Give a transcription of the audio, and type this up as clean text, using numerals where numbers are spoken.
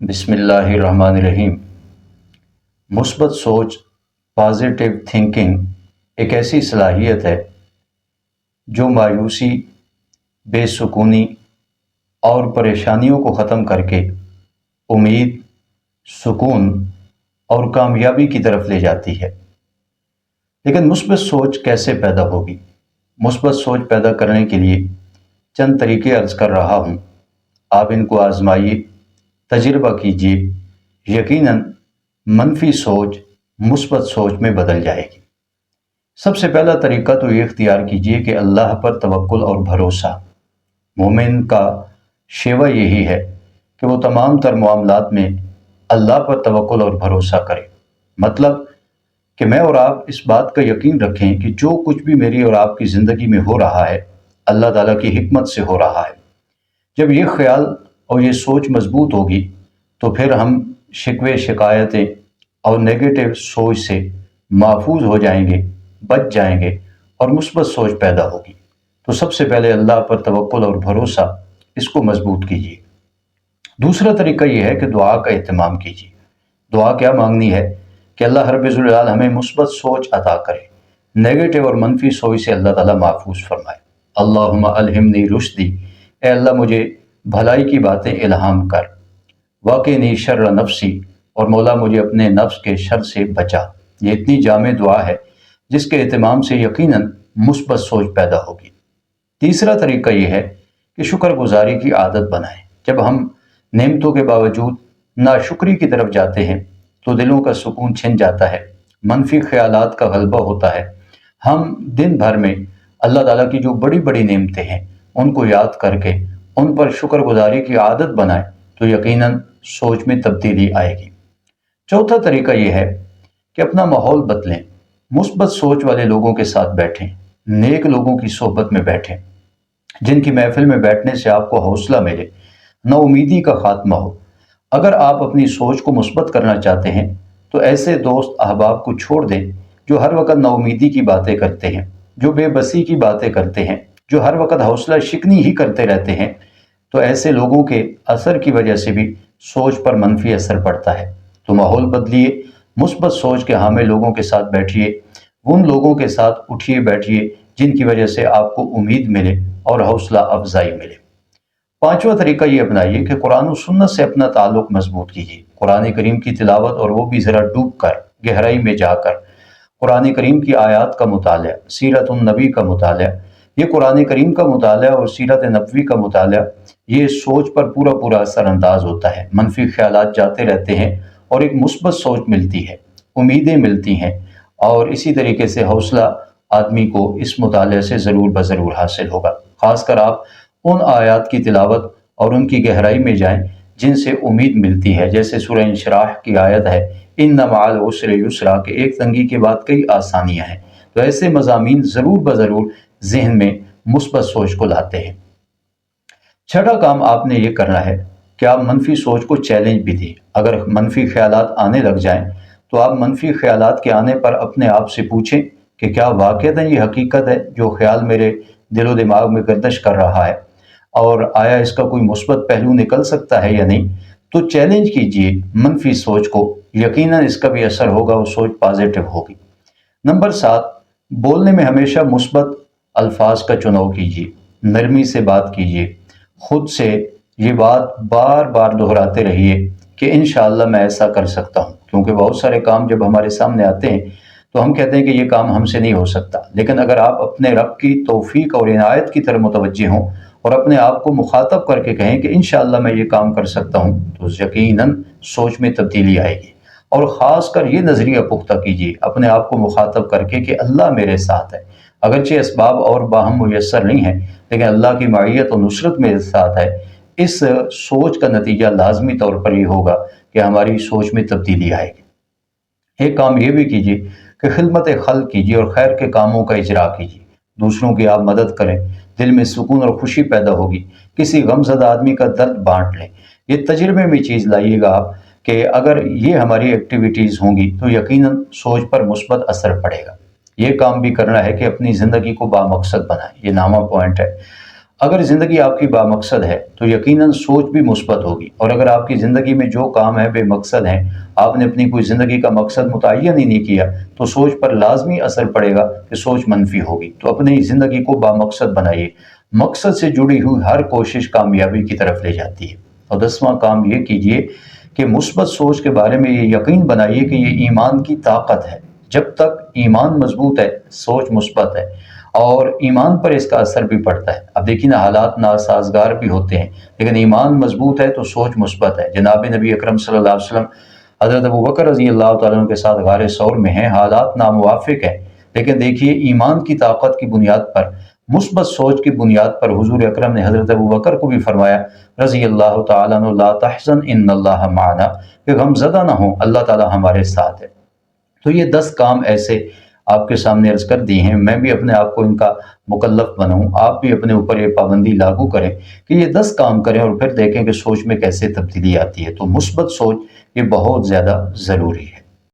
بسم اللہ الرحمن الرحیم۔ مثبت سوچ، پازیٹیو تھنکنگ ایک ایسی صلاحیت ہے جو مایوسی، بے سکونی اور پریشانیوں کو ختم کر کے امید، سکون اور کامیابی کی طرف لے جاتی ہے۔ لیکن مثبت سوچ کیسے پیدا ہوگی؟ مثبت سوچ پیدا کرنے کے لیے چند طریقے عرض کر رہا ہوں، آپ ان کو آزمائیے، تجربہ کیجیے، یقیناً منفی سوچ مثبت سوچ میں بدل جائے گی۔ سب سے پہلا طریقہ تو یہ اختیار کیجیے کہ اللہ پر توکل اور بھروسہ۔ مومن کا شیوہ یہی ہے کہ وہ تمام تر معاملات میں اللہ پر توکل اور بھروسہ کرے۔ مطلب کہ میں اور آپ اس بات کا یقین رکھیں کہ جو کچھ بھی میری اور آپ کی زندگی میں ہو رہا ہے اللہ تعالیٰ کی حکمت سے ہو رہا ہے۔ جب یہ خیال اور یہ سوچ مضبوط ہوگی تو پھر ہم شکوے، شکایتیں اور نیگیٹو سوچ سے محفوظ ہو جائیں گے، بچ جائیں گے اور مثبت سوچ پیدا ہوگی۔ تو سب سے پہلے اللہ پر توکل اور بھروسہ، اس کو مضبوط کیجیے۔ دوسرا طریقہ یہ ہے کہ دعا کا اہتمام کیجیے۔ دعا کیا مانگنی ہے کہ اللہ رب الجلال ہمیں مثبت سوچ عطا کرے، نیگیٹو اور منفی سوچ سے اللہ تعالیٰ محفوظ فرمائے۔ اللہم الہمنی رشدی، اے اللہ مجھے بھلائی کی باتیں الہام کر، واقعنی شر نفسی، اور مولا مجھے اپنے نفس کے شر سے بچا۔ یہ اتنی جامع دعا ہے جس کے اہتمام سے یقیناً مثبت سوچ پیدا ہوگی۔ تیسرا طریقہ یہ ہے کہ شکر گزاری کی عادت بنائیں۔ جب ہم نعمتوں کے باوجود ناشکری کی طرف جاتے ہیں تو دلوں کا سکون چھن جاتا ہے، منفی خیالات کا غلبہ ہوتا ہے۔ ہم دن بھر میں اللہ تعالیٰ کی جو بڑی بڑی نعمتیں ہیں ان کو یاد کر کے ان پر شکر گزاری کی عادت بنائیں تو یقیناً سوچ میں تبدیلی آئے گی۔ چوتھا طریقہ یہ ہے کہ اپنا ماحول بدلیں، مثبت سوچ والے لوگوں کے ساتھ بیٹھیں، نیک لوگوں کی صحبت میں بیٹھیں، جن کی محفل میں بیٹھنے سے آپ کو حوصلہ ملے، نا امیدی کا خاتمہ ہو۔ اگر آپ اپنی سوچ کو مثبت کرنا چاہتے ہیں تو ایسے دوست احباب کو چھوڑ دیں جو ہر وقت نا امیدی کی باتیں کرتے ہیں، جو بے بسی کی باتیں کرتے ہیں، جو ہر وقت حوصلہ شکنی ہی کرتے رہتے ہیں۔ تو ایسے لوگوں کے اثر کی وجہ سے بھی سوچ پر منفی اثر پڑتا ہے۔ تو ماحول بدلیے، مثبت سوچ کے حامل لوگوں کے ساتھ بیٹھیے، ان لوگوں کے ساتھ اٹھیے بیٹھیے جن کی وجہ سے آپ کو امید ملے اور حوصلہ افزائی ملے۔ پانچواں طریقہ یہ اپنائیے کہ قرآن و سنت سے اپنا تعلق مضبوط کیجیے۔ قرآن کریم کی تلاوت، اور وہ بھی ذرا ڈوب کر، گہرائی میں جا کر قرآن کریم کی آیات کا مطالعہ، سیرت النبی کا مطالعہ۔ یہ قرآن کریم کا مطالعہ اور سیرت نبوی کا مطالعہ یہ سوچ پر پورا پورا اثر انداز ہوتا ہے۔ منفی خیالات جاتے رہتے ہیں اور ایک مثبت سوچ ملتی ہے، امیدیں ملتی ہیں، اور اسی طریقے سے حوصلہ آدمی کو اس مطالعے سے ضرور بضرور حاصل ہوگا۔ خاص کر آپ ان آیات کی تلاوت اور ان کی گہرائی میں جائیں جن سے امید ملتی ہے، جیسے سورہ انشراح کی آیت ہے ان مع العسر یسرا، کہ ایک تنگی کے بعد کئی آسانیاں ہیں۔ تو ایسے مضامین ضرور بضرور ذہن میں مثبت سوچ کو لاتے ہیں۔ چھٹا کام آپ نے یہ کرنا ہے کہ آپ منفی سوچ کو چیلنج بھی دیں۔ اگر منفی خیالات آنے لگ جائیں تو آپ منفی خیالات کے آنے پر اپنے آپ سے پوچھیں کہ کیا واقعتاً یہ حقیقت ہے جو خیال میرے دل و دماغ میں گردش کر رہا ہے، اور آیا اس کا کوئی مثبت پہلو نکل سکتا ہے یا نہیں۔ تو چیلنج کیجئے منفی سوچ کو، یقیناً اس کا بھی اثر ہوگا، وہ سوچ پازیٹو ہوگی۔ نمبر 7، بولنے میں ہمیشہ مثبت الفاظ کا چناؤ کیجیے، نرمی سے بات کیجیے، خود سے یہ بات بار بار دہراتے رہیے کہ انشاءاللہ میں ایسا کر سکتا ہوں، کیونکہ بہت سارے کام جب ہمارے سامنے آتے ہیں تو ہم کہتے ہیں کہ یہ کام ہم سے نہیں ہو سکتا، لیکن اگر آپ اپنے رب کی توفیق اور عنایت کی طرف متوجہ ہوں اور اپنے آپ کو مخاطب کر کے کہیں کہ انشاءاللہ میں یہ کام کر سکتا ہوں، تو یقیناً سوچ میں تبدیلی آئے گی۔ اور خاص کر یہ نظریہ پختہ کیجیے اپنے آپ کو مخاطب کر کے کہ اللہ میرے ساتھ ہے، اگرچہ اسباب اور باہم میسر نہیں ہیں لیکن اللہ کی معیت و نصرت میرے ساتھ ہے۔ اس سوچ کا نتیجہ لازمی طور پر یہ ہوگا کہ ہماری سوچ میں تبدیلی آئے گی۔ ایک کام یہ بھی کیجیے کہ خدمت خلق کیجیے اور خیر کے کاموں کا اجرا کیجیے، دوسروں کی آپ مدد کریں، دل میں سکون اور خوشی پیدا ہوگی۔ کسی غمزدہ آدمی کا درد بانٹ لیں۔ یہ تجربے میں چیز لائیے گا آپ کہ اگر یہ ہماری ایکٹیویٹیز ہوں گی تو یقیناً سوچ پر مثبت اثر پڑے گا۔ یہ کام بھی کرنا ہے کہ اپنی زندگی کو بامقصد بنائیں، یہ نامہ پوائنٹ ہے۔ اگر زندگی آپ کی بامقصد ہے تو یقیناً سوچ بھی مثبت ہوگی، اور اگر آپ کی زندگی میں جو کام ہے بے مقصد ہیں، آپ نے اپنی کوئی زندگی کا مقصد متعین ہی نہیں کیا، تو سوچ پر لازمی اثر پڑے گا کہ سوچ منفی ہوگی۔ تو اپنی زندگی کو بامقصد بنائیے، مقصد سے جڑی ہوئی ہر کوشش کامیابی کی طرف لے جاتی ہے۔ اور 10واں کام یہ کیجئے کہ مثبت سوچ کے بارے میں یہ یقین بنائیے کہ یہ ایمان کی طاقت ہے۔ جب تک ایمان مضبوط ہے، سوچ مثبت ہے، اور ایمان پر اس کا اثر بھی پڑتا ہے۔ اب دیکھیں نا، حالات ناسازگار بھی ہوتے ہیں، لیکن ایمان مضبوط ہے تو سوچ مثبت ہے۔ جناب نبی اکرم صلی اللہ علیہ وسلم حضرت ابوبکر رضی اللہ تعالیٰ عنہ کے ساتھ غار ثور میں ہیں، حالات ناموافق ہیں، لیکن دیکھیے ایمان کی طاقت کی بنیاد پر، مثبت سوچ کی بنیاد پر حضور اکرم نے حضرت ابوبکر کو بھی فرمایا رضی اللہ تعالیٰ عنہ، لا تحزن ان اللہ معنا، کہ غم زدہ نہ ہوں، اللہ تعالیٰ ہمارے ساتھ ہے۔ تو یہ 10 کام ایسے آپ کے سامنے عرض کر دی ہیں، میں بھی اپنے آپ کو ان کا مکلف بناؤں، آپ بھی اپنے اوپر یہ پابندی لاگو کریں کہ یہ 10 کام کریں، اور پھر دیکھیں کہ سوچ میں کیسے تبدیلی آتی ہے۔ تو مثبت سوچ یہ بہت زیادہ ضروری ہے۔